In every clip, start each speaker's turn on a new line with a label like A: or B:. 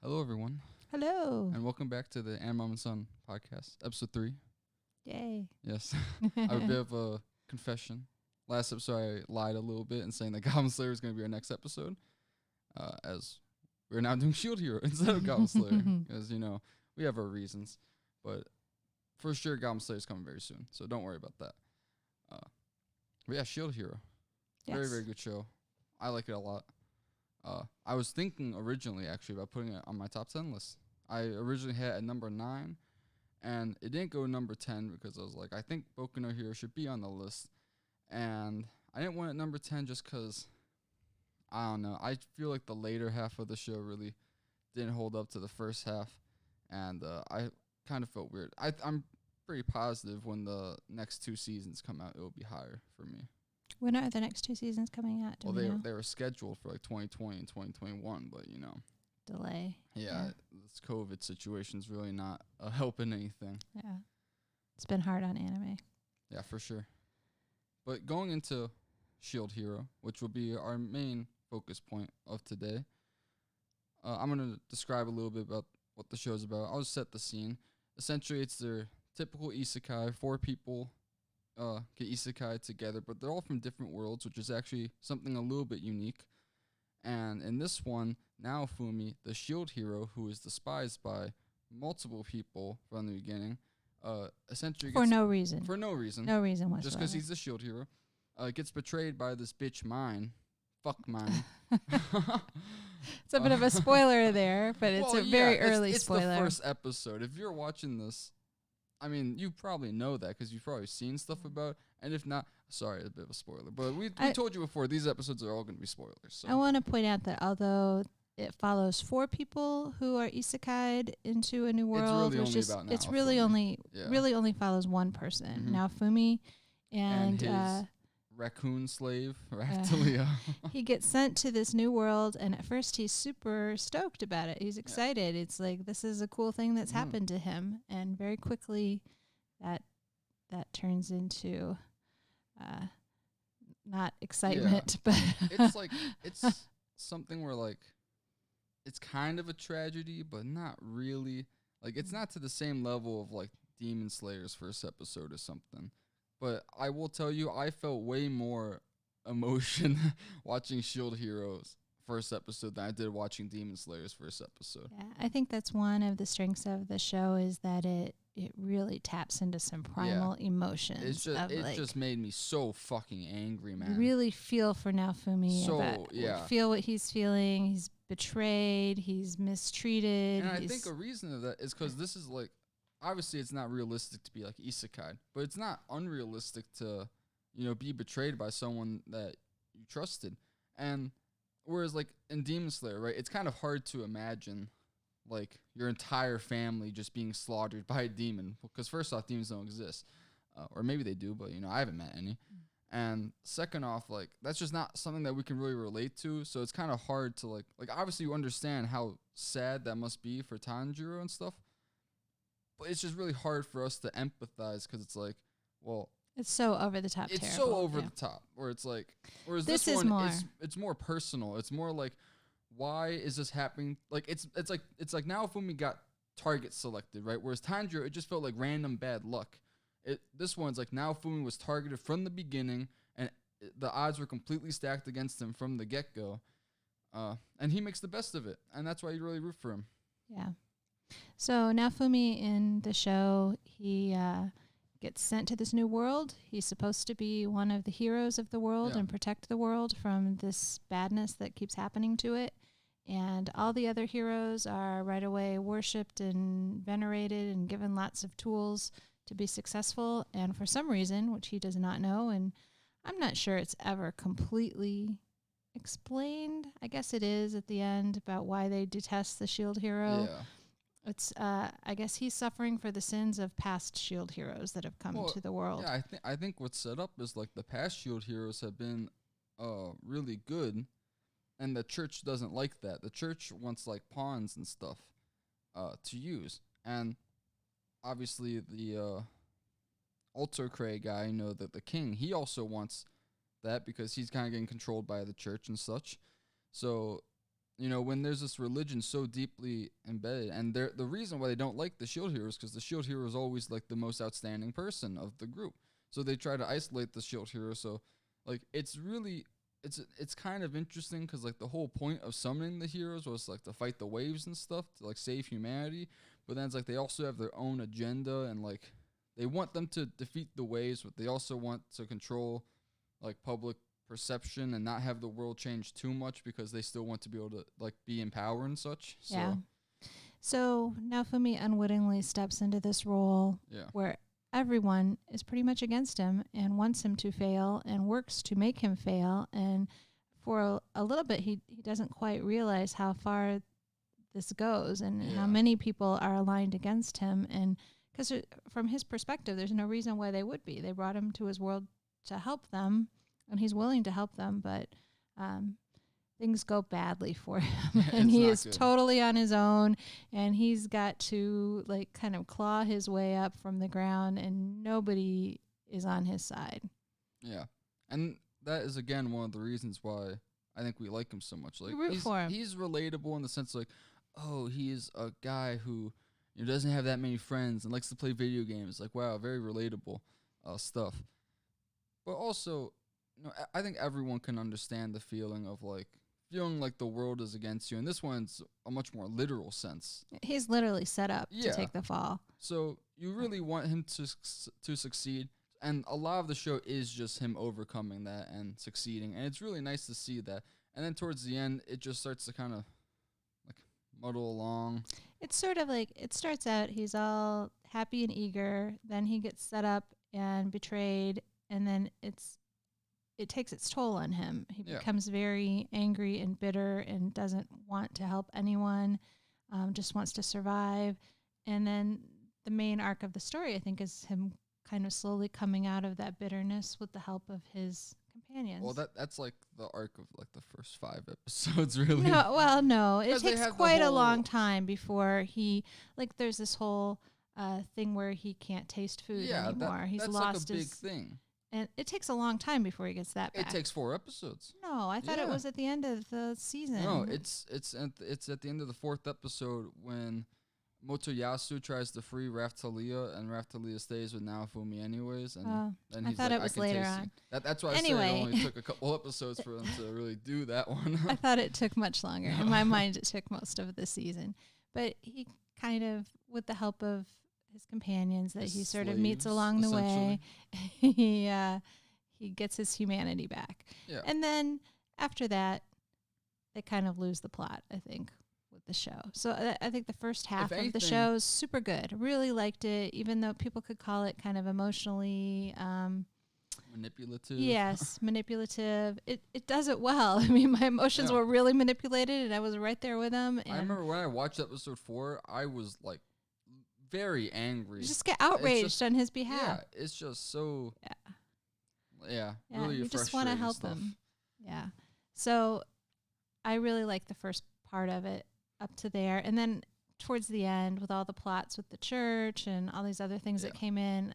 A: Hello, everyone,
B: Hello.
A: and welcome back to the Animum and Son podcast, episode 3.
B: Yay.
A: Yes, I have a bit of a confession. Last episode, I lied a little bit in saying that Goblin Slayer is going to be our next episode, as we're now doing Shield Hero instead of Goblin Slayer, because, we have our reasons. But for sure, Goblin Slayer is coming very soon, so don't worry about that. But yeah, Shield Hero.
B: Yes.
A: Very, very good show. I like it a lot. I was thinking originally, actually, about putting it on my top 10 list. I originally had it at number 9, and it didn't go number 10 because I was like, I think Boku no Hero should be on the list. And I didn't want it number 10 just because, I don't know, I feel like the later half of the show really didn't hold up to the first half, and I kind of felt weird. I'm pretty positive when the next 2 seasons come out, it will be higher for me.
B: When are the next 2 seasons coming out?
A: Well, they were scheduled for like 2020 and 2021, but
B: delay.
A: Yeah, this COVID situation's really not helping anything.
B: Yeah. It's been hard on anime.
A: Yeah, for sure. But going into Shield Hero, which will be our main focus point of today, I'm going to describe a little bit about what the show's about. I'll just set the scene. Essentially, it's their typical isekai. 4 people get isekai together, but they're all from different worlds, which is actually something a little bit unique. And in this one, Naofumi, the shield hero, who is despised by multiple people from the beginning, essentially
B: For no reason.
A: No reason
B: whatsoever.
A: Just because he's the shield hero, gets betrayed by this bitch Mine. Fuck Mine.
B: It's a bit of a spoiler there, but it's very early spoiler.
A: It's the first episode. If you're watching this, I mean, you probably know that because you've probably seen stuff about it. And if not, sorry, a bit of a spoiler. But we told you before, these episodes are all going to be spoilers. So.
B: I want to point out that although it follows 4 people who are isekai'd into a new world,
A: it's really
B: only follows one person, Naofumi, and
A: his raccoon slave, Ractalia.
B: He gets sent to this new world, and at first he's super stoked about it. He's excited. It's like, this is a cool thing that's happened to him, and very quickly that turns into not excitement, but
A: it's like, it's something where like it's kind of a tragedy, but not really. Like, it's not to the same level of like Demon Slayer's first episode or something. But I will tell you, I felt way more emotion watching Shield Hero's first episode than I did watching Demon Slayer's first episode.
B: Yeah, I think that's one of the strengths of the show, is that it really taps into some primal emotions.
A: It just made me so fucking angry, man.
B: You really feel for Naofumi. Feel what he's feeling. He's betrayed. He's mistreated.
A: And I think a reason of that is because this is like, obviously it's not realistic to be like isekai, but it's not unrealistic to, be betrayed by someone that you trusted. And whereas like in Demon Slayer, right, it's kind of hard to imagine like your entire family just being slaughtered by a demon, because first off, demons don't exist, or maybe they do, but I haven't met any. And second off, like, that's just not something that we can really relate to, so it's kind of hard to like obviously you understand how sad that must be for Tanjiro and stuff, but it's just really hard for us to empathize, because it's like, well,
B: it's so over the top.
A: It's so over the top, where it's like, whereas this one, it's more personal. It's more like, why is this happening? Like, it's like Naofumi got target selected, right? Whereas Tanjiro, it just felt like random bad luck. This one's like Naofumi was targeted from the beginning, and the odds were completely stacked against him from the get-go. And he makes the best of it, and that's why you really root for him.
B: Yeah. So Naofumi in the show, he gets sent to this new world. He's supposed to be one of the heroes of the world and protect the world from this badness that keeps happening to it. And all the other heroes are right away worshipped and venerated and given lots of tools to be successful. And for some reason, which he does not know, and I'm not sure it's ever completely explained, I guess it is at the end, about why they detest the shield hero.
A: Yeah.
B: It's, I guess he's suffering for the sins of past shield heroes that have come to the world.
A: Yeah, I think what's set up is like the past shield heroes have been really good, and the church doesn't like that. The church wants like pawns and stuff to use, and obviously the Alter Cray guy, the king, he also wants that because he's kind of getting controlled by the church and such. So when there's this religion so deeply embedded, and the reason why they don't like the shield hero is because the shield hero is always like the most outstanding person of the group. So they try to isolate the shield hero. So like it's kind of interesting because like the whole point of summoning the heroes was like to fight the waves and stuff to like save humanity. But then it's like they also have their own agenda, and like they want them to defeat the waves, but they also want to control like public perception and not have the world change too much because they still want to be able to like be in power and such.
B: Yeah. So Naofumi unwittingly steps into this role where everyone is pretty much against him and wants him to fail and works to make him fail. And for a little bit, he doesn't quite realize how far this goes and how many people are aligned against him. And because from his perspective, there's no reason why they would be. They brought him to his world to help them, and he's willing to help them, but things go badly for him. And he is totally on his own, and he's got to like kind of claw his way up from the ground, and nobody is on his side. Yeah.
A: And that is, again, one of the reasons why I think we like him so much. Like,
B: root for him.
A: He's relatable in the sense like, oh, he's a guy who doesn't have that many friends and likes to play video games. Like, wow, very relatable stuff. But also, I think everyone can understand the feeling of like feeling like the world is against you. And this one's a much more literal sense.
B: He's literally set up to take the fall.
A: So you really want him to succeed. And a lot of the show is just him overcoming that and succeeding. And it's really nice to see that. And then towards the end, it just starts to kind of like muddle along.
B: It's sort of like, it starts out, he's all happy and eager. Then he gets set up and betrayed. And then it takes its toll on him. He becomes very angry and bitter and doesn't want to help anyone, just wants to survive. And then the main arc of the story, I think, is him kind of slowly coming out of that bitterness with the help of his companions.
A: Well, that's like the arc of like the first 5 episodes, really.
B: No. It takes quite a long time before he, like, there's this whole thing where he can't taste food anymore. He's lost
A: like a big thing.
B: And it takes a long time before he gets that back.
A: It takes 4 episodes.
B: No, I thought it was at the end of the season.
A: No, it's at the end of the 4th episode when Motoyasu tries to free Raftalia, and Raftalia stays with Naofumi anyways. And then he's
B: I thought it was later on.
A: That's why I said it only took a couple episodes for them to really do that one.
B: I thought it took much longer. In my mind, it took most of the season. But he kind of, with the help of his companions that he sort of meets along the way, he gets his humanity back. Yeah. And then after that, they kind of lose the plot, I think, with the show. So I think the first half of the show is super good. Really liked it, even though people could call it kind of emotionally
A: manipulative.
B: Yes, manipulative. It does it well. I mean, my emotions were really manipulated, and I was right there with them. And
A: I remember when I watched episode 4, I was like very angry.
B: You just get outraged on his behalf.
A: Yeah, it's just so. Yeah, really.
B: You just want to help him. Yeah. So, I really like the first part of it up to there, and then towards the end, with all the plots with the church and all these other things that came in,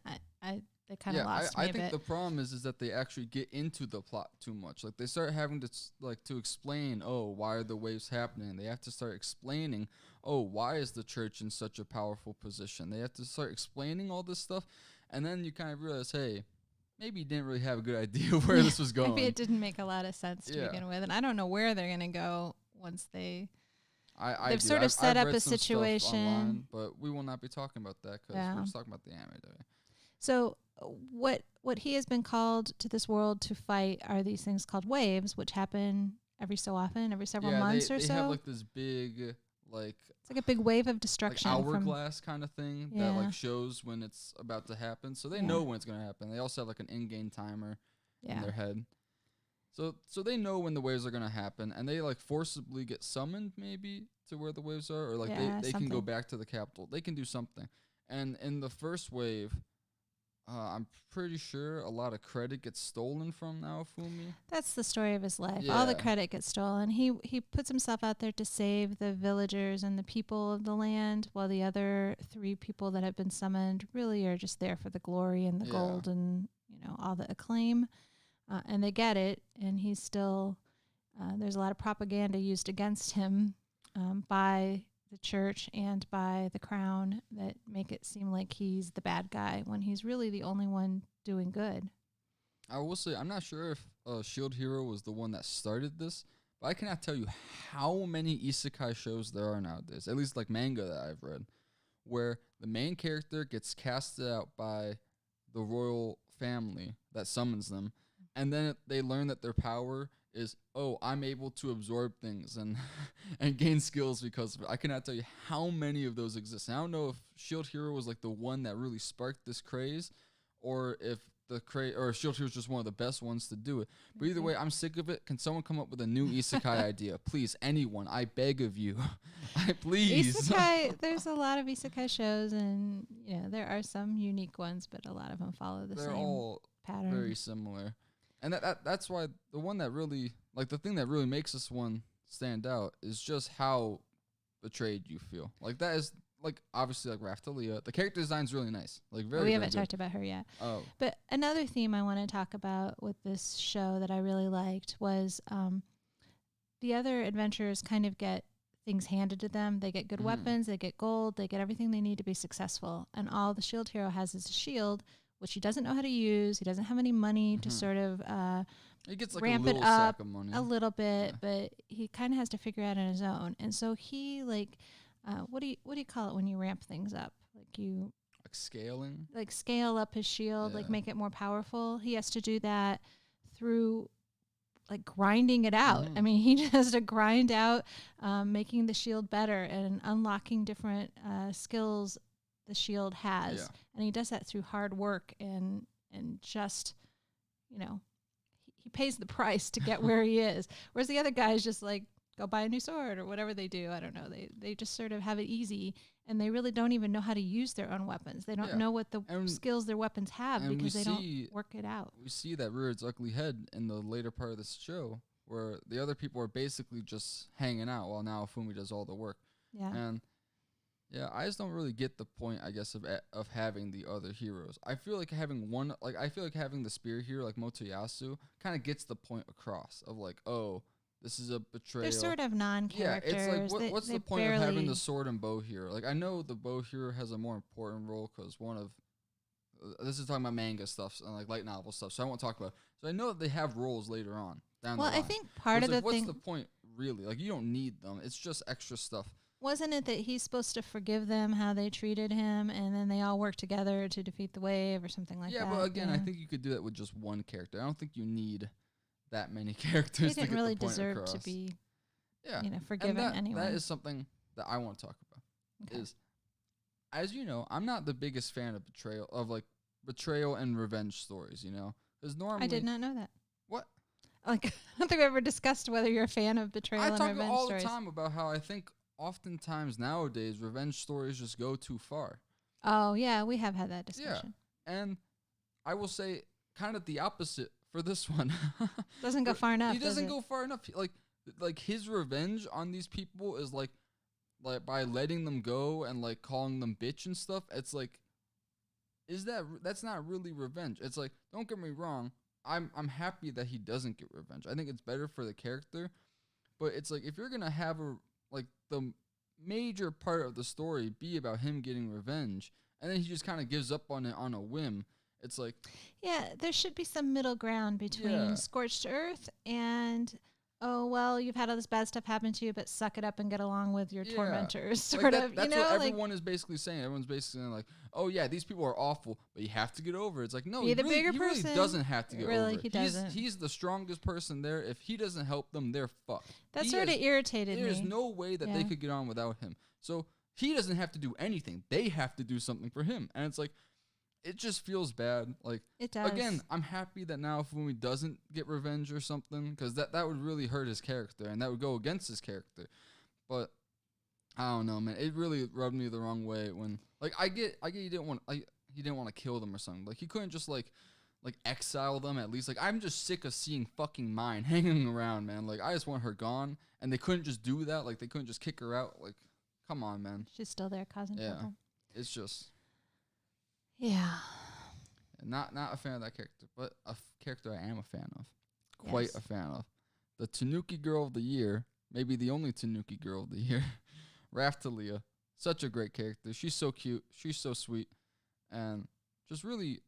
B: they kind of lost me a bit.
A: I think the problem is that they actually get into the plot too much. Like they start having to explain, why are the waves happening? They have to start explaining, why is the church in such a powerful position? They have to start explaining all this stuff, and then you kind of realize, hey, maybe you didn't really have a good idea of where this was going.
B: Maybe it didn't make a lot of sense to begin with, and I don't know where they're going to go once they've sort of set up a situation.
A: Online, but we will not be talking about that because we're just talking about the anime today.
B: So what he has been called to this world to fight are these things called waves, which happen every so often, every several months or so.
A: They have like this big, like
B: it's like a big wave of destruction,
A: like hourglass kind of thing that like shows when it's about to happen. So they know when it's going to happen. They also have like an in-game timer in their head. So they know when the waves are going to happen, and they like forcibly get summoned maybe to where the waves are, or like they can go back to the capital. They can do something. And in the first wave, I'm pretty sure a lot of credit gets stolen from Naofumi.
B: That's the story of his life. Yeah. All the credit gets stolen. He puts himself out there to save the villagers and the people of the land, while the other 3 people that have been summoned really are just there for the glory and the gold and all the acclaim. And they get it, and he's still there's a lot of propaganda used against him by the church and by the crown that make it seem like he's the bad guy when he's really the only one doing good.
A: I will say, I'm not sure if Shield Hero was the one that started this, but I cannot tell you how many isekai shows there are nowadays, at least like manga that I've read, where the main character gets casted out by the royal family that summons them, and then they learn that their power is, oh, I'm able to absorb things and and gain skills because of it. I cannot tell you how many of those exist. And I don't know if Shield Hero was like the one that really sparked this craze, or if or Shield Hero is just one of the best ones to do it. But either way, I'm sick of it. Can someone come up with a new isekai idea? Please, anyone. I beg of you. Please.
B: Isekai, there's a lot of isekai shows, and there are some unique ones, but a lot of them follow the
A: They're
B: same
A: all
B: pattern.
A: very similar. And that's why the one that really, like, the thing that really makes this one stand out is just how betrayed you feel. Like, that is, like, obviously, like, Raftalia. The character design's really nice. Like,
B: we haven't talked about her yet.
A: Oh.
B: But another theme I want to talk about with this show that I really liked was the other adventurers kind of get things handed to them. They get good weapons, they get gold, they get everything they need to be successful. And all the shield hero has is a shield, which he doesn't know how to use. He doesn't have any money to sort of
A: he gets like
B: ramp
A: a little
B: it up
A: sack of money.
B: a little bit, but he kind of has to figure it out on his own. And so he what do you call it when you ramp things up?
A: Like scaling?
B: Like scale up his shield, like make it more powerful. He has to do that through like grinding it out. I mean, he has to grind out making the shield better and unlocking different skills the shield has.
A: Yeah.
B: And he does that through hard work and just, he pays the price to get where he is. Whereas the other guys just like go buy a new sword or whatever they do. I don't know. They just sort of have it easy, and they really don't even know how to use their own weapons. They don't know what the skills their weapons have because they don't work it out.
A: We see that rear its ugly head in the later part of this show, where the other people are basically just hanging out while now Fumi does all the work.
B: Yeah.
A: And yeah, I just don't really get the point, I guess, of having the other heroes. I feel like having having the spear hero like Motoyasu kind of gets the point across of like, oh, this is a betrayal.
B: They're sort of non-characters.
A: Yeah, it's like, what's the point of having the sword and bow hero? Like, I know the bow hero has a more important role because this is talking about manga stuff and like light novel stuff, so I won't talk about it. So I know that they have roles later on down the line.
B: Well, I think part of the
A: what's
B: thing...
A: What's the point, really? Like, you don't need them. It's just extra stuff.
B: Wasn't it that he's supposed to forgive them how they treated him, and then they all work together to defeat the wave or something like that?
A: Yeah, but again, I think you could do that with just one character. I don't think you need that many characters to get
B: really
A: the point
B: deserve
A: across.
B: to be,
A: yeah,
B: forgiven anyway.
A: That is something that I want to talk about. Okay. Is, as you know, I'm not the biggest fan of betrayal and revenge stories. Because normally
B: I did not know that.
A: What?
B: Like, I don't think we ever discussed whether you're a fan of betrayal and revenge stories.
A: I talk all the time about how I think oftentimes nowadays revenge stories just go too far.
B: Oh yeah, we have had that discussion.
A: Yeah, and I will say kind of the opposite for this one.
B: Doesn't go far enough.
A: He doesn't go far enough. Like his revenge on these people is like by letting them go and like calling them bitch and stuff. It's like, that's not really revenge. It's like, don't get me wrong, I'm happy that he doesn't get revenge. I think it's better for the character, but it's like if you're gonna have the major part of the story be about him getting revenge, and then he just kind of gives up on it on a whim. It's like...
B: Yeah, there should be some middle ground between Scorched Earth and, oh, well, you've had all this bad stuff happen to you, but suck it up and get along with your tormentors, sort of.
A: That's what everyone is basically saying. Everyone's basically saying, like, oh, yeah, these people are awful, but you have to get over it. It's like, no, he really doesn't have to get over it.
B: He doesn't.
A: He's the strongest person there. If he doesn't help them, they're fucked.
B: That sort of irritated me.
A: There's no way that they could get on without him. So he doesn't have to do anything. They have to do something for him. And it's like, it just feels bad. Like,
B: it does.
A: Again, I'm happy that now Fumi doesn't get revenge or something, because that would really hurt his character, and that would go against his character. But I don't know, man. It really rubbed me the wrong way when, like, I get he didn't want to kill them or something. Like, he couldn't just like exile them at least. Like, I'm just sick of seeing fucking Mine hanging around, man. Like, I just want her gone, and they couldn't just do that. Like, they couldn't just kick her out. Like, come on, man.
B: She's still there causing trouble.
A: It's just...
B: Yeah.
A: Not a fan of that character, but a character I am a fan of. Quite a fan of. the Tanuki Girl of the Year, maybe the only Tanuki Girl of the Year, Raftalia. Such a great character. She's so cute. She's so sweet. And just really,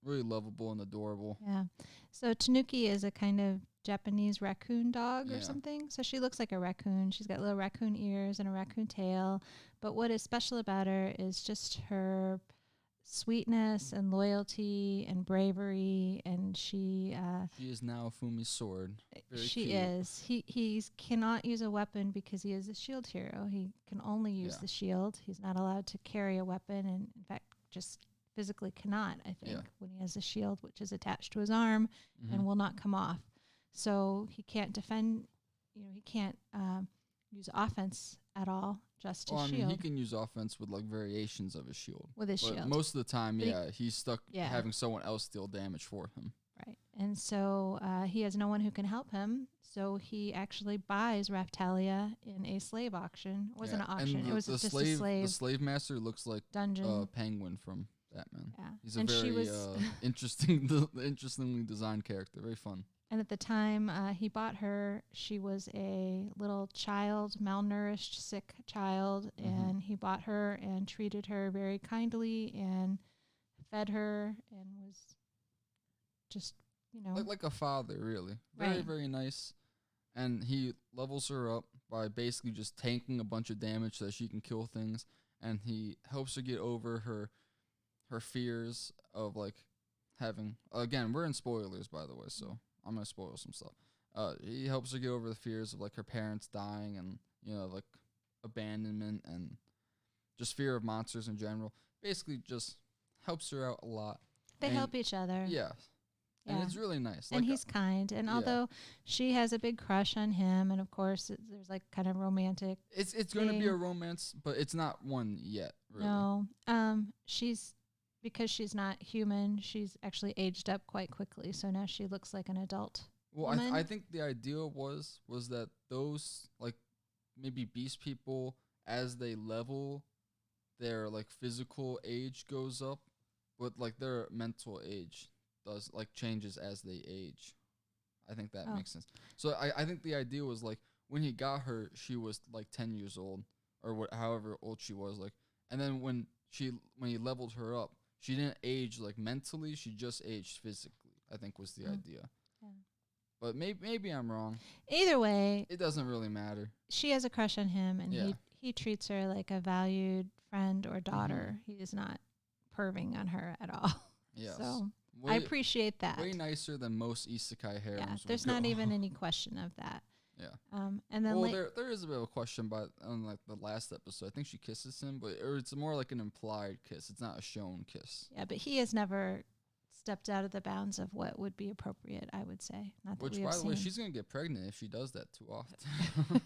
A: really lovable and adorable.
B: Yeah. So Tanuki is a kind of Japanese raccoon dog or
A: Yeah.
B: something. So she looks like a raccoon. She's got little raccoon ears and a raccoon tail. But what is special about her is just her sweetness and loyalty and bravery. And she
A: is now Fumi's sword. Very
B: she
A: cute.
B: is. He cannot use a weapon because he is a shield hero. He can only use the shield. He's not allowed to carry a weapon, and in fact, just physically cannot. I think when he has a shield, which is attached to his arm and will not come off. So he can't defend. He can't use offense at all. Just his shield.
A: He can use offense with like variations of his shield.
B: With his shield.
A: Most of the time,
B: But
A: he's stuck having someone else deal damage for him.
B: Right. And so he has no one who can help him. So he actually buys Raftalia in a slave auction. It wasn't an auction. It was just a slave.
A: The slave master looks like
B: dungeon.
A: Penguin from Batman.
B: Yeah.
A: He's a very interestingly designed character. Very fun.
B: And at the time he bought her, she was a little child, malnourished, sick child. And he bought her and treated her very kindly and fed her and was just,
A: like a father, really. Very, very nice. And he levels her up by basically just tanking a bunch of damage so that she can kill things. And he helps her get over her fears of, like, having... Again, we're in spoilers, by the way, so I'm going to spoil some stuff. He helps her get over the fears of, like, her parents dying and, like, abandonment and just fear of monsters in general. Basically just helps her out a lot.
B: They help each other.
A: Yeah. And it's really nice.
B: And he's kind. And although she has a big crush on him, and of course there's like kind of romantic.
A: It's going to be a romance, but it's not one yet, really.
B: No. Because she's not human, she's actually aged up quite quickly. So now she looks like an adult.
A: Well, I think the idea was that those, like, maybe beast people, as they level, their, like, physical age goes up, but, like, their mental age does, like, changes as they age. I think that makes sense. So I think the idea was, like, when he got her, she was, like, 10 years old, or however old she was, like, and then when he leveled her up, she didn't age, like, mentally, she just aged physically, I think was the idea. Yeah. But maybe I'm wrong.
B: Either way,
A: it doesn't really matter.
B: She has a crush on him, and he treats her like a valued friend or daughter. He is not perving on her at all.
A: Yes.
B: So I appreciate that.
A: Way nicer than most isekai harems.
B: Yeah, there's not even any question of that.
A: Yeah.
B: And then
A: there is a bit of a question on like the last episode. I think she kisses him, or it's more like an implied kiss. It's not a shown kiss.
B: Yeah, but he has never stepped out of the bounds of what would be appropriate, I would say. Not that
A: Which, by the way, she's going to get pregnant if she does that too often.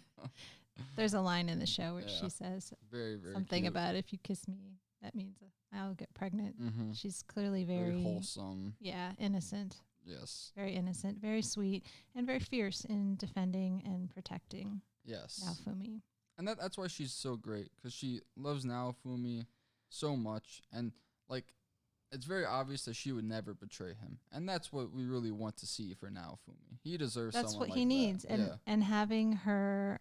B: There's a line in the show where she says
A: very, very
B: something
A: cute.
B: about if you kiss me, that means I'll get pregnant.
A: Mm-hmm.
B: She's clearly very
A: wholesome.
B: Yeah, innocent.
A: Yes.
B: Very innocent, very sweet, and very fierce in defending and protecting Naofumi.
A: And that's why she's so great, because she loves Naofumi so much. And, like, it's very obvious that she would never betray him. And that's what we really want to see for Naofumi. He deserves someone like that.
B: That's what he needs. And having her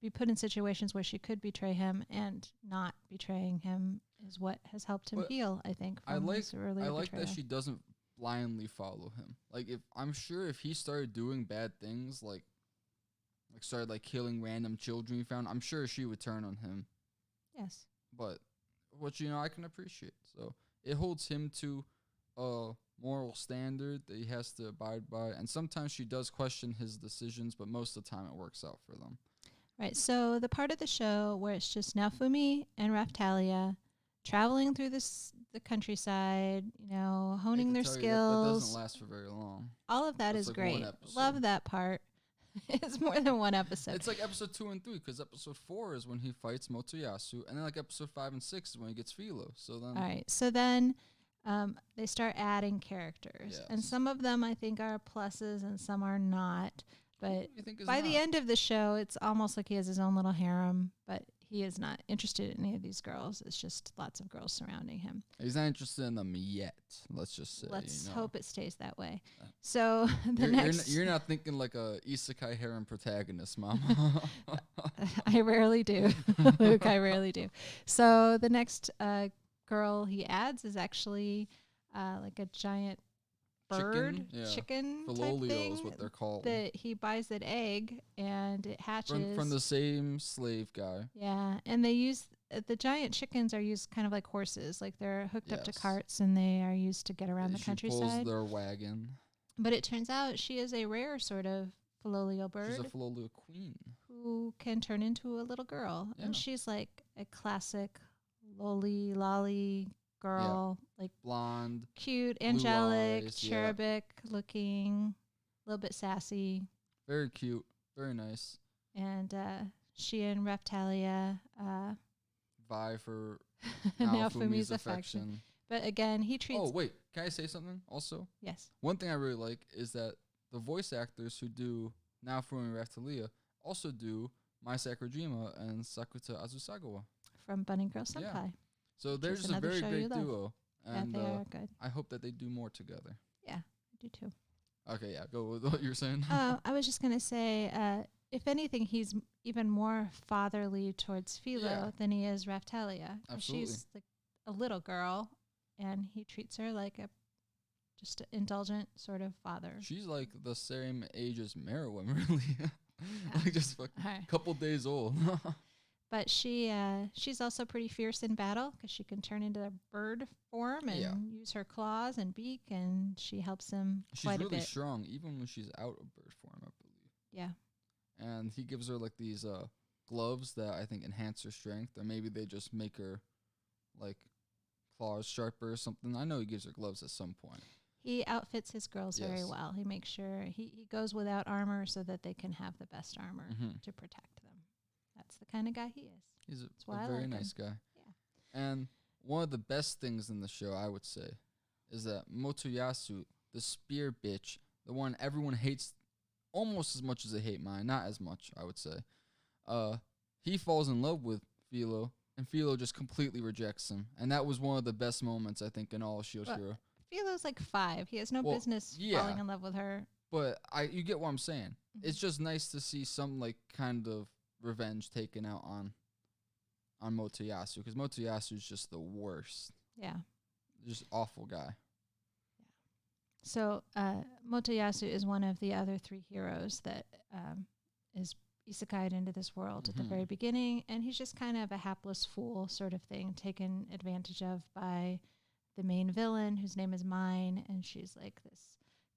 B: be put in situations where she could betray him and not betraying him is what has helped him heal, I think, from his earlier betrayal.
A: That she doesn't blindly follow him. Like, if he started doing bad things, like started like killing random children he found, I'm sure she would turn on him.
B: Yes.
A: But which I can appreciate. So it holds him to a moral standard that he has to abide by, and sometimes she does question his decisions, but most of the time it works out for them.
B: Right. So the part of the show where it's just Naofumi and Raftalia traveling through the countryside, honing their skills.
A: That doesn't last for very long.
B: All of that is like great. Love that part. It's more than one episode.
A: It's like episode 2 and 3, because episode 4 is when he fights Motoyasu, and then like episode 5 and 6 is when he gets Philo. So then,
B: all right. So then they start adding characters, and some of them I think are pluses, and some are not. But by the end of the show, it's almost like he has his own little harem. But he is not interested in any of these girls. It's just lots of girls surrounding him.
A: He's not interested in them yet. Let's just say.
B: Let's
A: you know.
B: hope it stays that way. So
A: you're not thinking like a isekai harem protagonist, Mama.
B: I rarely do, Luke. I rarely do. So the next girl he adds is actually like a giant bird, chicken type thing
A: is what they're called.
B: That he buys an egg and it hatches
A: from the same slave guy.
B: Yeah, and they use the giant chickens are used kind of like horses, like they're hooked up to carts and they are used to get around the countryside.
A: Pulls their wagon.
B: But it turns out she is a rare sort of Filolio bird.
A: She's a Filolio queen
B: who can turn into a little girl, and she's like a classic lolly girl, like
A: blonde,
B: cute, angelic, cherubic looking, a little bit sassy.
A: Very cute, very nice.
B: And she and Raphtalia
A: vie for Naofumi's affection.
B: But again, he treats...
A: Oh, wait, can I say something also?
B: Yes.
A: One thing I really like is that the voice actors who do Naofumi and Raphtalia also do Mai Sakurajima and Sakuta Azusagawa.
B: From Bunny Girl Senpai. Yeah.
A: So they're just a very great duo. And
B: they are good.
A: I hope that they do more together.
B: Yeah, I do too.
A: Okay, yeah, go with what you were saying.
B: I was just going to say, if anything, he's even more fatherly towards Philo than he is Raphtalia.
A: Absolutely.
B: She's like a little girl, and he treats her like a just indulgent sort of father.
A: She's like the same age as Meruem, really. Like just a couple days old.
B: But she's also pretty fierce in battle because she can turn into a bird form and use her claws and beak, and she helps him quite a bit.
A: She's really strong, even when she's out of bird form, I believe.
B: Yeah.
A: And he gives her like these gloves that I think enhance her strength, or maybe they just make her like claws sharper or something. I know he gives her gloves at some point.
B: He outfits his girls very well. He makes sure he goes without armor so that they can have the best armor to protect them. That's the kind of guy he is.
A: He's a very nice guy. Yeah. And one of the best things in the show, I would say, is that Motoyasu, the spear bitch, the one everyone hates almost as much as they hate mine, not as much, I would say. He falls in love with Philo, and Philo just completely rejects him. And that was one of the best moments, I think, in all of Shield Hero.
B: Philo's like 5. He has no business falling in love with her.
A: But you get what I'm saying. Mm-hmm. It's just nice to see some like kind of revenge taken out on Motoyasu, because Motoyasu is just the worst.
B: Yeah.
A: Just awful guy.
B: Yeah. So Motoyasu is one of the other 3 heroes that is isekai'd into this world at the very beginning, and he's just kind of a hapless fool sort of thing, taken advantage of by the main villain, whose name is Mine, and she's like this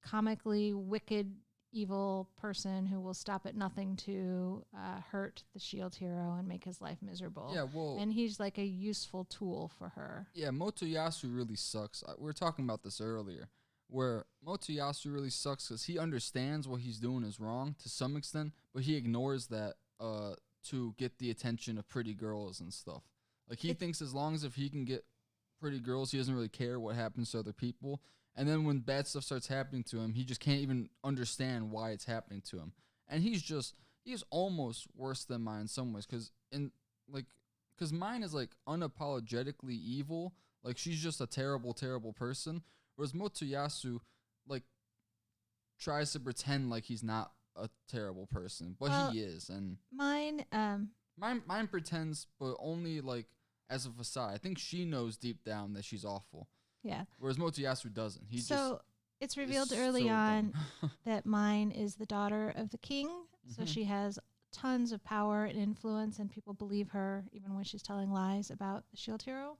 B: comically wicked, evil person who will stop at nothing to hurt the shield hero and make his life miserable.
A: Yeah, well,
B: and he's like a useful tool for her.
A: Yeah, Motoyasu really sucks. We were talking about this earlier, where Motoyasu really sucks because he understands what he's doing is wrong to some extent, but he ignores that to get the attention of pretty girls and stuff. Like he thinks as long as if he can get pretty girls, he doesn't really care what happens to other people. And then when bad stuff starts happening to him, he just can't even understand why it's happening to him. And he's almost worse than Mine in some ways, because Mine is like unapologetically evil. Like she's just a terrible, terrible person. Whereas Motoyasu like tries to pretend like he's not a terrible person, but he is. And
B: Mine
A: pretends, but only like as a facade. I think she knows deep down that she's awful.
B: Yeah.
A: Whereas Motoyasu doesn't.
B: It's revealed early on that Mine is the daughter of the king. So she has tons of power and influence, and people believe her even when she's telling lies about the shield hero.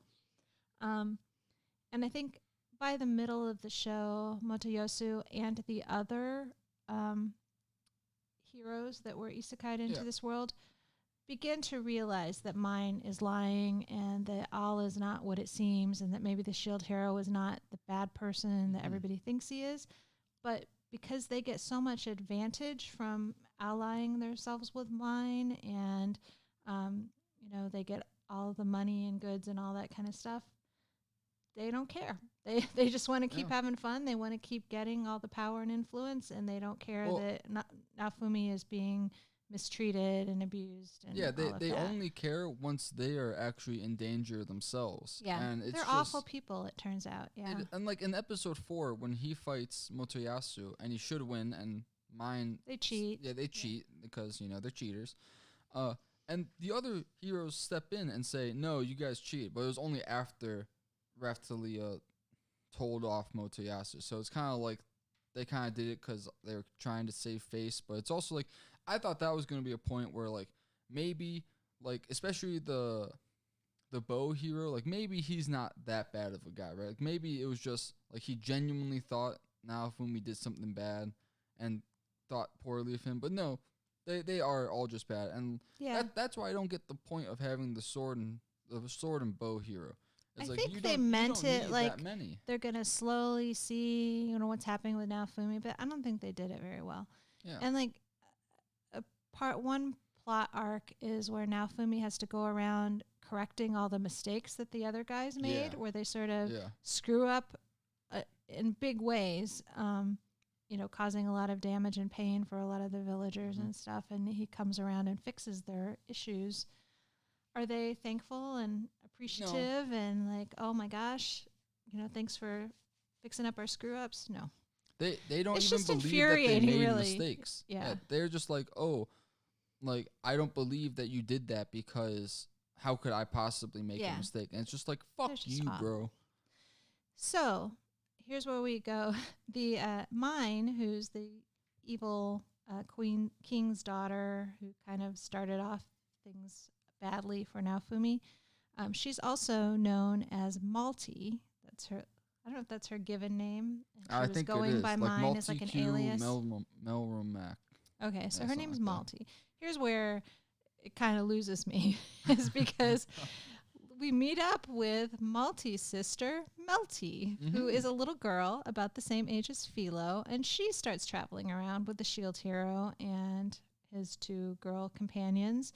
B: And I think by the middle of the show, Motoyasu and the other heroes that were isekai'd into this world begin to realize that Mine is lying and that all is not what it seems, and that maybe the shield hero is not the bad person that everybody thinks he is. But because they get so much advantage from allying themselves with Mine, and they get all the money and goods and all that kind of stuff, they don't care. They just want to keep having fun. They want to keep getting all the power and influence, and they don't care that Naofumi is being mistreated and abused and
A: Yeah,
B: all of
A: they
B: that.
A: only care once they are actually in danger themselves.
B: Yeah,
A: and it's
B: they're
A: just,
B: awful people, it turns out. Yeah.
A: and like in episode 4, when he fights Motoyasu, and he should win, and mine,
B: They cheat.
A: Yeah, they cheat because they're cheaters. And the other heroes step in and say, "No, you guys cheat," but it was only after Raftalia told off Motoyasu. So it's kind of like they kind of did it because they were trying to save face, but it's also like I thought that was going to be a point where like maybe like especially the bow hero, like maybe he's not that bad of a guy, right? Like maybe it was just like he genuinely thought Naofumi did something bad and thought poorly of him, but no, they are all just bad, and that's why I don't get the point of having the sword and bow hero. It's
B: I
A: like
B: think
A: you
B: they
A: don't,
B: meant
A: you don't
B: it
A: need
B: like
A: that many.
B: they're gonna slowly see what's happening with Naofumi, but I don't think they did it very well.
A: Yeah.
B: And like one plot arc is where Naofumi has to go around correcting all the mistakes that the other guys made, where they sort of screw up in big ways, causing a lot of damage and pain for a lot of the villagers and stuff. And he comes around and fixes their issues. Are they thankful and appreciative and like, oh my gosh, thanks for fixing up our screw ups? No.
A: They don't
B: it's
A: even
B: just
A: believe that they
B: infuriating,
A: made
B: really.
A: mistakes.
B: Yeah.
A: They're just like, oh, like I don't believe that you did that because how could I possibly make a mistake? And it's just like, fuck you, bro.
B: So here's where we go. The Mine, who's the evil king's daughter, who kind of started off things badly for Naofumi. She's also known as Malty. That's her. I don't know if that's her given name. And she
A: I
B: was
A: think
B: going
A: it is.
B: by
A: like
B: Mine as like an alias.
A: Melromac.
B: Okay, so her name's Malty. Here's where it kind of loses me, is because we meet up with Malty's sister, Melty, who is a little girl about the same age as Philo, and she starts traveling around with the shield hero and his 2 girl companions,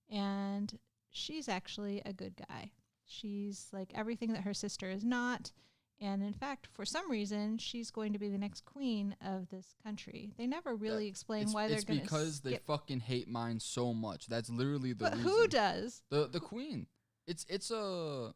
B: and she's actually a good guy. She's like everything that her sister is not, and in fact, for some reason, she's going to be the next queen of this country. They never really explain why they're going to.
A: It's because they fucking hate mine so much. That's literally the reason.
B: But who does?
A: The queen. It's a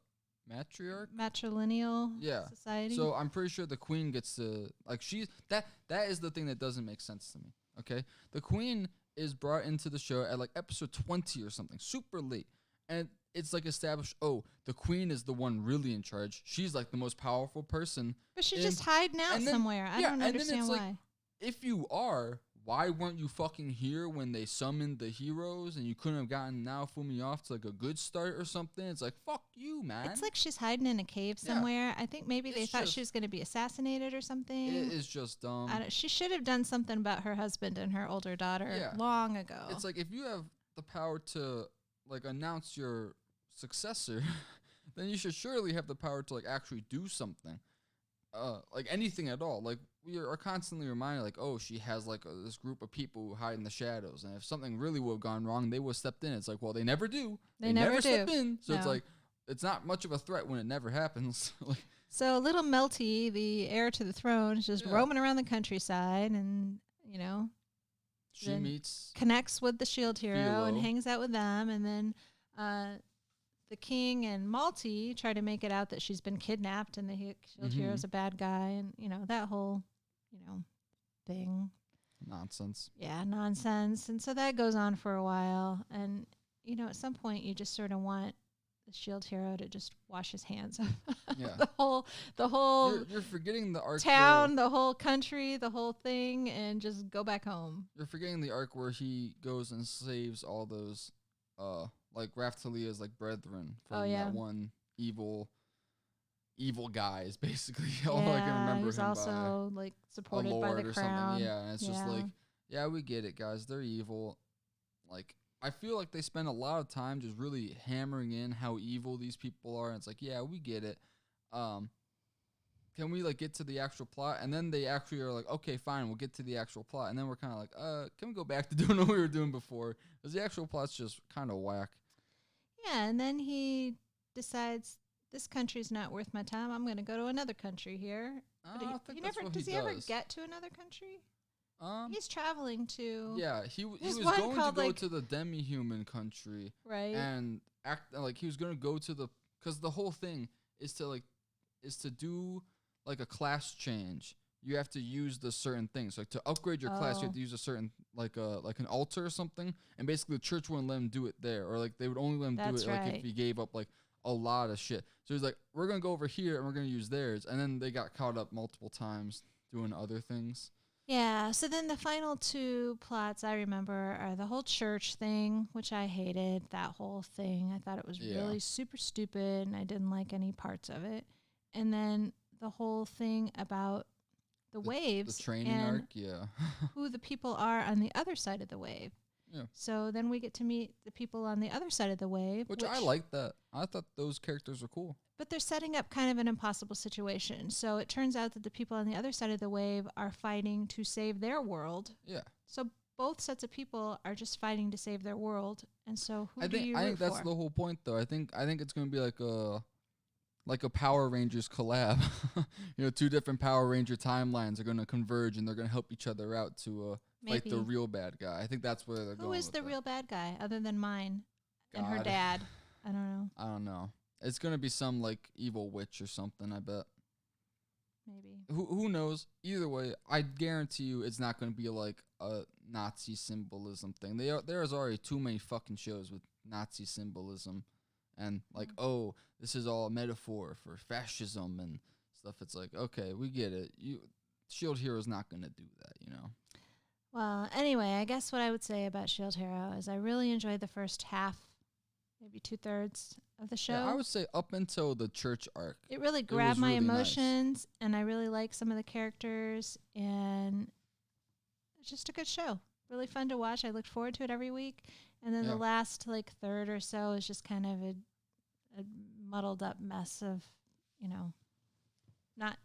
A: matriarch,
B: matrilineal society.
A: So I'm pretty sure the queen gets to like she's that is the thing that doesn't make sense to me. Okay, the queen is brought into the show at like episode 20 or something, super late, and it's like established. Oh, the queen is the one really in charge. She's like the most powerful person.
B: But she's just hiding out somewhere. I don't understand why.
A: Like, if you are, why weren't you fucking here when they summoned the heroes and you couldn't have gotten Naofumi off to like a good start or something? It's like, fuck you, man.
B: It's like she's hiding in a cave somewhere. I think maybe they thought she was going to be assassinated or something.
A: It is just dumb.
B: She should have done something about her husband and her older daughter long ago.
A: It's like if you have the power to like announce your successor, then you should surely have the power to like actually do something. Like anything at all. Like we are constantly reminded, like, oh, she has like this group of people who hide in the shadows, and if something really would have gone wrong, they would have stepped in. It's like, well, they never do. They never step in, so it's like it's not much of a threat when it never happens. Like,
B: so little Melty, the heir to the throne, is just roaming around the countryside, and
A: she
B: connects with the shield hero and hangs out with them, and then the king and Malty try to make it out that she's been kidnapped and the shield hero's a bad guy, and that whole thing.
A: Nonsense. Yeah,
B: nonsense. And so that goes on for a while, and at some point you just sort of want the shield hero to just wash his hands of the whole
A: you're forgetting the arc
B: town, the whole country, the whole thing, and just go back home.
A: You're forgetting the arc where he goes and saves all those like Raftalia's like brethren from that one evil guys, basically. All I can remember
B: he's
A: him
B: also
A: by
B: like supported by the crown.
A: Yeah, and it's just like, we get it, guys. They're evil. Like, I feel like they spend a lot of time just really hammering in how evil these people are. And it's like, yeah, we get it. Can we like get to the actual plot? And then they actually are like, okay, fine, we'll get to the actual plot. And then we're kind of like, can we go back to doing what we were doing before? Because the actual plot's just kind of whack.
B: Yeah, and then he decides this country's not worth my time. I'm going to go to another country here.
A: Does he
B: ever get to another country? He's traveling to.
A: Yeah, he was
B: There's
A: going
B: one
A: to
B: called,
A: go
B: like-
A: to the demi-human country
B: Right.
A: and act like he was going to go to the, because the whole thing is to do like a class change. You have to use the certain things. Like to upgrade your class, you have to use a certain like an altar or something. And basically, the church wouldn't let him do it there, or like they would only let him do
B: That's
A: it like
B: right.
A: if he gave up like a lot of shit. So he's like, we're gonna go over here and we're gonna use theirs. And then they got caught up multiple times doing other things.
B: Yeah, so then the final two plots I remember are the whole church thing, which I hated, that whole thing. I thought it was
A: Yeah.
B: really super stupid and I didn't like any parts of it. And then the whole thing about the waves
A: The training
B: and
A: arc, yeah.
B: who the people are on the other side of the wave.
A: Yeah.
B: So then we get to meet the people on the other side of the wave.
A: Which I like that. I thought those characters were cool.
B: But they're setting up kind of an impossible situation. So it turns out that the people on the other side of the wave are fighting to save their world.
A: Yeah.
B: So both sets of people are just fighting to save their world. And so who
A: I
B: do you
A: think
B: root
A: that's
B: for?
A: the whole point though. I think it's gonna be like a Power Rangers collab. Two different Power Ranger timelines are gonna converge and they're gonna help each other out to fight the
B: Maybe.
A: real bad guy. I think that's where they're going.
B: Who is
A: with
B: the
A: that.
B: real bad guy other than mine and her
A: God.
B: dad? I don't know.
A: I don't know. It's gonna be some like evil witch or something, I bet.
B: Maybe.
A: Who knows? Either way, I guarantee you it's not gonna be like a Nazi symbolism thing. There's already too many fucking shows with Nazi symbolism and like, oh, this is all a metaphor for fascism and stuff. It's like, okay, we get it. Shield Hero's not gonna do that.
B: Well, anyway, I guess what I would say about Shield Hero is I really enjoyed the first half, maybe 2/3 of the show.
A: Yeah, I would say up until the church arc.
B: It really grabbed my
A: really nice.
B: emotions, and I really like some of the characters, and it's just a good show. Really fun to watch. I looked forward to it every week. And then
A: Yeah.
B: the last like third or so is just kind of a muddled up mess of, not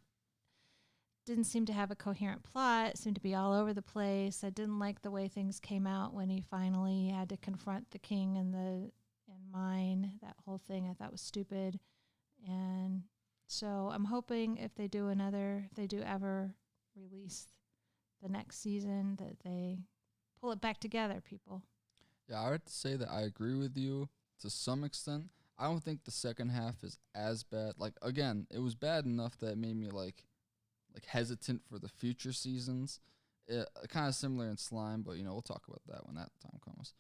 B: didn't seem to have a coherent plot. It seemed to be all over the place. I didn't like the way things came out when he finally had to confront the king and mine. That whole thing I thought was stupid. And so I'm hoping if they do ever release the next season, that they pull it back together, people.
A: Yeah, I would say that I agree with you to some extent. I don't think the second half is as bad. Like again, it was bad enough that it made me like hesitant for the future seasons. Kind of similar in Slime, but we'll talk about that when that time comes.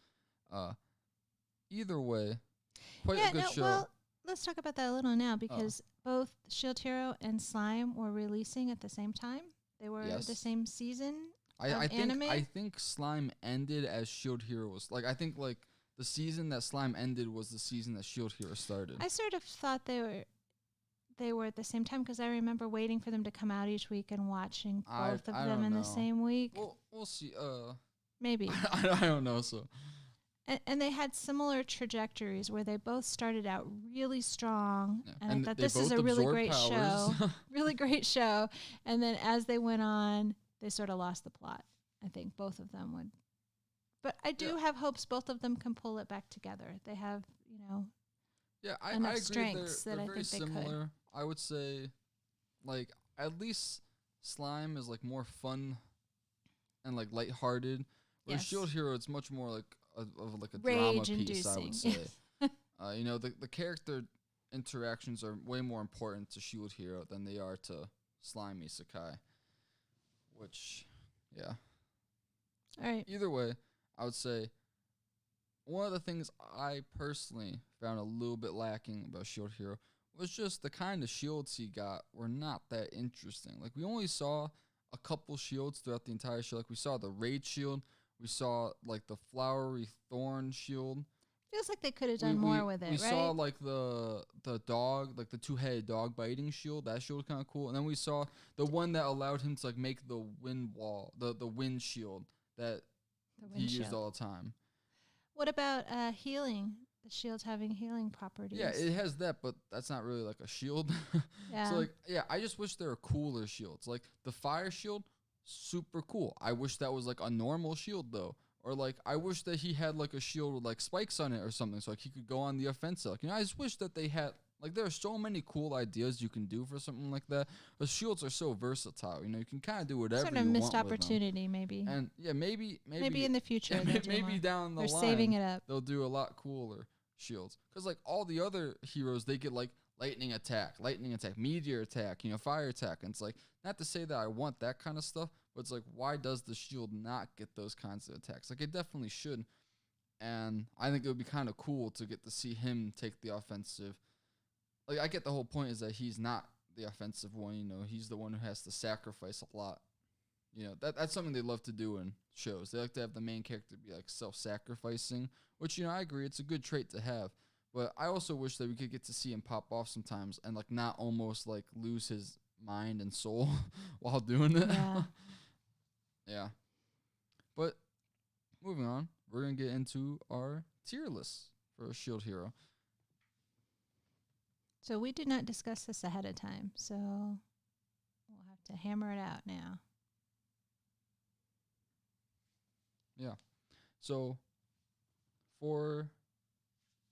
A: Either way, quite a good show.
B: Well, let's talk about that a little now because both Shield Hero and Slime were releasing at the same time. They were the same season.
A: I
B: anime?
A: think Slime ended as Shield Hero was. Like I think like the season that Slime ended was the season that Shield Hero started.
B: I sort of thought they were at the same time because I remember waiting for them to come out each week and watching both of them in the same week.
A: We'll see.
B: Maybe.
A: I don't know. So.
B: And they had similar trajectories where they both started out really strong, and I thought this is a really great show, really great show. And then as they went on, they sort of lost the plot. I think both of them would. But I do have hopes both of them can pull it back together. They have,
A: I
B: enough
A: agree.
B: strengths
A: They're
B: that I
A: very
B: think they
A: similar.
B: could.
A: I would say, like at least Slime is like more fun and like lighthearted. Whereas
B: Yes.
A: Shield Hero, it's much more like a drama
B: Rage-inducing.
A: piece. I would say. The character interactions are way more important to Shield Hero than they are to Slime Isekai. Which, yeah.
B: All right.
A: Either way, I would say one of the things I personally found a little bit lacking about Shield Hero was just the kind of shields he got were not that interesting. Like we only saw a couple shields throughout the entire show. Like we saw the Raid shield, we saw like the Flowery Thorn shield.
B: Feels like they could have done more with it,
A: we
B: right?
A: saw like the dog, like the two-headed dog biting shield. That shield was kind of cool. And then we saw the one that allowed him to like make the wind wall, the wind shield that he used all the time.
B: What about healing? The shields having healing properties.
A: Yeah, it has that, but that's not really like a shield.
B: Yeah.
A: So like, I just wish there were cooler shields. Like the fire shield, super cool. I wish that was like a normal shield though. Or like I wish that he had like a shield with like spikes on it or something, so like he could go on the offensive. Like, I just wish that they had Like, there are so many cool ideas you can do for something like that. The shields are so versatile. You know, you can kind of do whatever
B: sort
A: you
B: of
A: want
B: missed
A: with them.
B: opportunity, maybe.
A: And yeah, maybe
B: in the future.
A: yeah,
B: they'll do
A: maybe
B: more.
A: down the
B: They're
A: line
B: saving it up.
A: they'll do a lot cooler shields. Because like all the other heroes, they get like lightning attack, meteor attack, you know, fire attack. And it's like, not to say that I want that kind of stuff, but it's like, why does the shield not get those kinds of attacks? Like, it definitely should. And I think it would be kind of cool to get to see him take the offensive. Like, I get the whole point is that he's not the offensive one, you know, he's the one who has to sacrifice a lot. You know, that's something they love to do in shows. They like to have the main character be like self-sacrificing, which, you know, I agree, it's a good trait to have. But I also wish that we could get to see him pop off sometimes and like not almost like lose his mind and soul while doing it.
B: Yeah.
A: Yeah. But moving on, we're going to get into our tier list for a shield hero.
B: So we did not discuss this ahead of time, so we'll have to hammer it out now.
A: Yeah. So for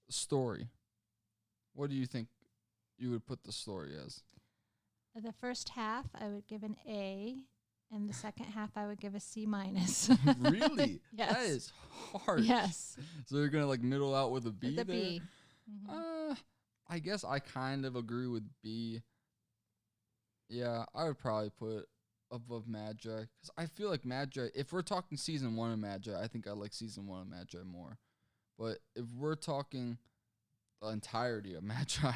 A: story, what do you think you would put the story as?
B: The first half, I would give an A, and the second half, I would give a C minus.
A: Really?
B: Yes.
A: That is hard.
B: Yes.
A: So you're going to like middle out with a B
B: The
A: there?
B: B. Mm-hmm.
A: I guess I kind of agree with B. Yeah, I would probably put above Magi. Because I feel like Magi, if we're talking season 1 of Magi, I think I like season 1 of Magi more. But if we're talking the entirety of Magi,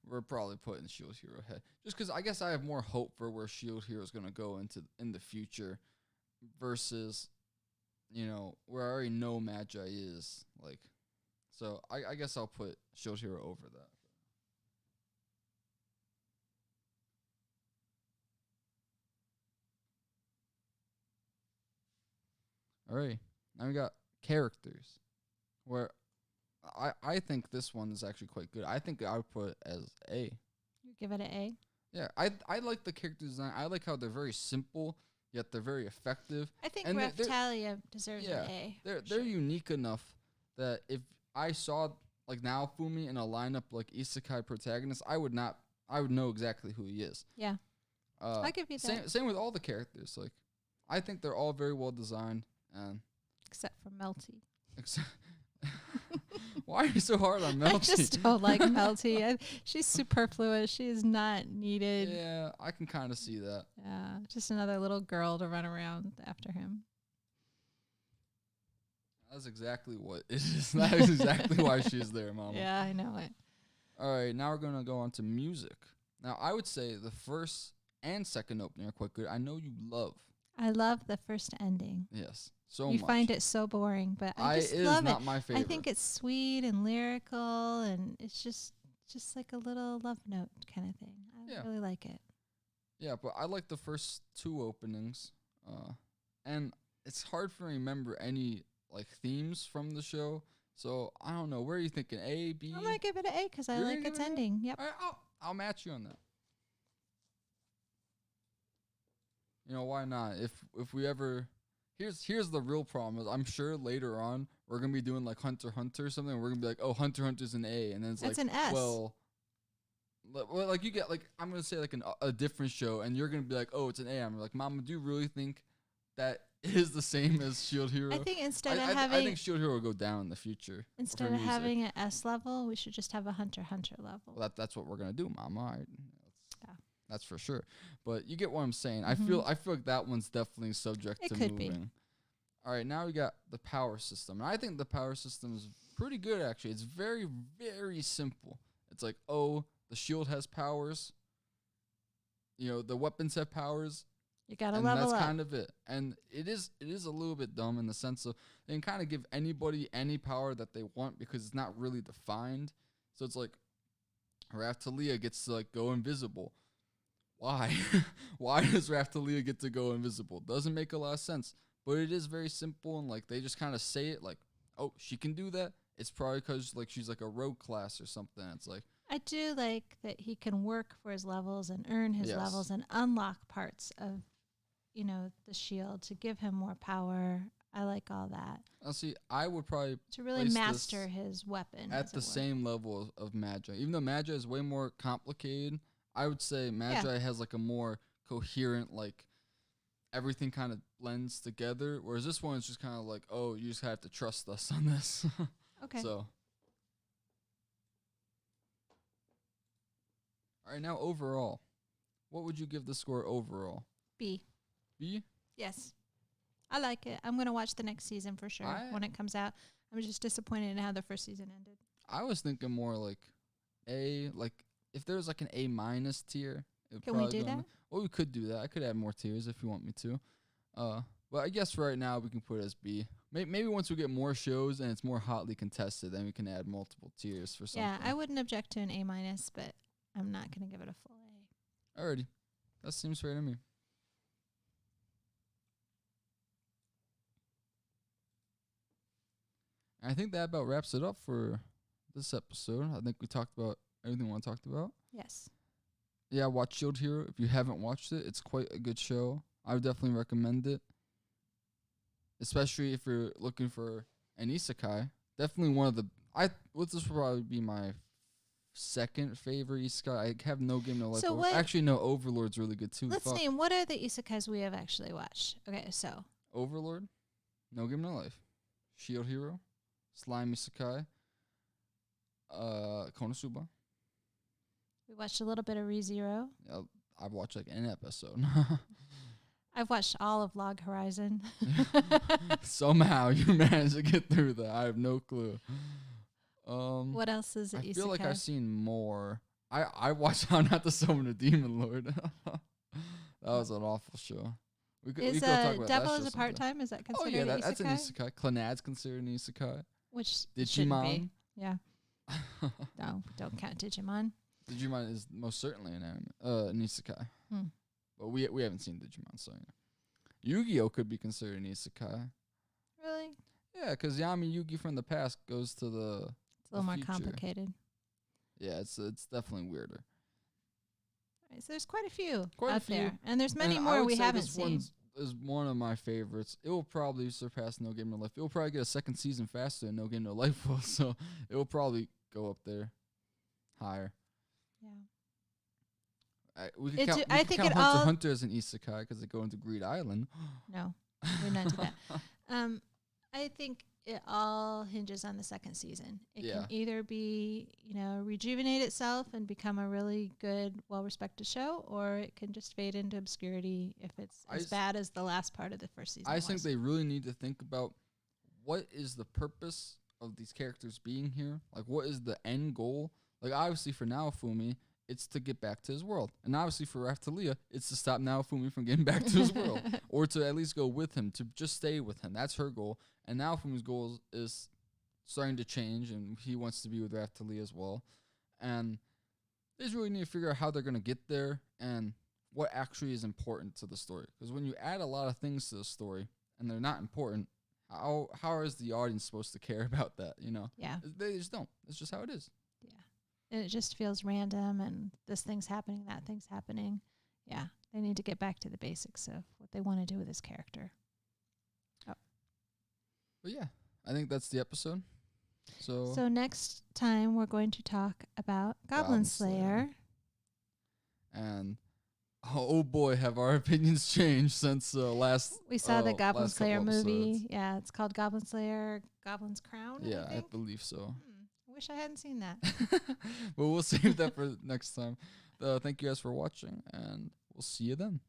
A: we're probably putting Shield Hero ahead. Just because I guess I have more hope for where Shield Hero is going to go in the future versus, you know, where I already know Magi is. Like, so I guess I'll put Shield Hero over that. All right, now we got characters, where I think this one is actually quite good. I think I would put it as A.
B: You give it an A?
A: Yeah, I like the character design. I like how they're very simple, yet they're very effective.
B: I think
A: And
B: Raphtalia deserves an A.
A: They're unique enough that if I saw like now Fumi in a lineup like isekai protagonist, I would know exactly who he is.
B: Yeah. I'll give you that.
A: Same with all the characters. Like, I think they're all very well designed. And
B: except for Melty.
A: Why are you so hard on Melty?
B: I just don't like Melty. She's superfluous. She is not needed.
A: Yeah, I can kind of see that.
B: Yeah, just another little girl to run around after him.
A: That's exactly what it is. That is exactly why she's there, Mama.
B: Yeah, I know it.
A: All right, now we're going to go on to music. Now, I would say the first and second opening are quite good. I know you love.
B: I love the first ending.
A: Yes, so
B: you
A: much.
B: find it so boring, but I just love it.
A: It is not my favorite.
B: I think it's sweet and lyrical, and it's just like a little love note kind of thing. I really like it.
A: Yeah, but I like the first two openings, and it's hard for me to remember any like themes from the show. So I don't know. Where are you thinking? A, B?
B: I'm gonna give it an A because I like its ending. Yep.
A: All right, I'll match you on that. You know, why not? If we ever, here's the real problem is I'm sure later on we're gonna be doing like Hunter x Hunter or something. And we're gonna be like, oh, Hunter x Hunter's an A, and then it's
B: That's
A: like
B: an S.
A: Well, like you get like I'm gonna say like a different show, and you're gonna be like, oh, it's an A. I'm like, Mama, do you really think that is the same as Shield Hero?
B: I think instead of
A: I think Shield Hero will go down in the future.
B: Instead of having an S level, we should just have a Hunter x Hunter level.
A: Well, that's what we're gonna do, Mama.
B: Yeah.
A: That's for sure. But you get what I'm saying. Mm-hmm. I feel like that one's definitely subject to moving. Be. All right, now we got the power system. And I think the power system is pretty good, actually. It's very, very simple. It's like, oh, the shield has powers. You know, the weapons have powers.
B: You got to level up.
A: And that's kind of it. And it is a little bit dumb in the sense of they can kind of give anybody any power that they want because it's not really defined. So it's like Raphtalia gets to like go invisible. Why? Why does Raphtalia get to go invisible? Doesn't make a lot of sense. But it is very simple, and like they just kind of say it like, oh, she can do that. It's probably because like she's like a rogue class or something. It's like
B: I do like that he can work for his levels and earn his levels and unlock parts of, you know, the shield to give him more power. I like all that.
A: See, I would probably
B: to really
A: place
B: master
A: this
B: his weapon
A: at the same level of Magi. Even though Magi is way more complicated, I would say Magi has like a more coherent, like everything kind of blends together. Whereas this one is just kind of like, oh, you just have to trust us on this.
B: Okay.
A: So, all right, now overall, what would you give the score overall?
B: B.
A: B?
B: Yes. I like it. I'm going to watch the next season for sure when it comes out. I'm just disappointed in how the first season ended.
A: I was thinking more like A, like if there's like an A minus tier.
B: Can we do that?
A: Well, we could do that. I could add more tiers if you want me to. But I guess right now we can put it as B. Maybe once we get more shows and it's more hotly contested, then we can add multiple tiers for something.
B: Yeah, I wouldn't object to an A minus, but I'm not going to give it a full A.
A: Alrighty. That seems fair to me. I think that about wraps it up for this episode. I think we talked about everything we want to talk about.
B: Yes.
A: Yeah, watch Shield Hero. If you haven't watched it, it's quite a good show. I would definitely recommend it. Especially if you're looking for an isekai. Definitely one of the... this will probably be my second favorite isekai. I have No Game No Life.
B: So what,
A: actually, no, Overlord's really good too.
B: Let's name, what are the isekais we have actually watched? Okay, so...
A: Overlord, No Game No Life, Shield Hero, Slime Isekai, Konosuba.
B: We watched a little bit of ReZero.
A: Yeah, I've watched like an episode.
B: I've watched all of Log Horizon.
A: Somehow you managed to get through that. I have no clue.
B: What else is it?
A: I feel like I've seen more. I watched How Not to Summon a Demon Lord. That was an awful show. We could talk about
B: Devil
A: that
B: is a part-time? Is that considered
A: an isekai?
B: that's
A: an isekai. Clanad's considered an isekai.
B: Which
A: Digimon.
B: Be. Yeah. No, don't count Digimon.
A: Digimon is most certainly an isekai. But we haven't seen Digimon, so Yu-Gi-Oh could be considered an isekai.
B: Really?
A: Yeah, because Yami Yugi from the past goes to the
B: It's a little more
A: future.
B: complicated.
A: Yeah, it's definitely weirder.
B: Right, so there's quite a few
A: Quite
B: there. And there's many more we haven't seen.
A: This is one of my favorites. It will probably surpass No Game No Life. It will probably get a second season faster than No Game No Life will, so it will probably go up there higher.
B: Yeah.
A: We could count Hunter x Hunter as an isekai because they go into Greed Island.
B: No, we're not to that. I think it all hinges on the second season. It can either be, rejuvenate itself and become a really good, well-respected show, or it can just fade into obscurity if it's as bad as the last part of the first season was.
A: think they really need to think about what is the purpose of these characters being here. Like, what is the end goal? Like, obviously for Naofumi, it's to get back to his world. And obviously for Raphtalia, it's to stop Naofumi from getting back to his world. Or to at least go with him, to just stay with him. That's her goal. And Naofumi's goal is starting to change, and he wants to be with Raphtalia as well. And they just really need to figure out how they're going to get there and what actually is important to the story. Because when you add a lot of things to the story and they're not important, how is the audience supposed to care about that,
B: Yeah.
A: They just don't. It's just how it is.
B: And it just feels random, and this thing's happening, that thing's happening. Yeah, they need to get back to the basics of what they want to do with this character.
A: But yeah, I think that's the episode.
B: So next time we're going to talk about Goblin Slayer.
A: And oh boy, have our opinions changed since last.
B: We saw the Goblin Slayer movie. Yeah, it's called Goblin Slayer, Goblin's Crown.
A: Yeah, I believe so.
B: Wish I hadn't seen that.
A: But we'll save that for next time. Thank you guys for watching, and we'll see you then.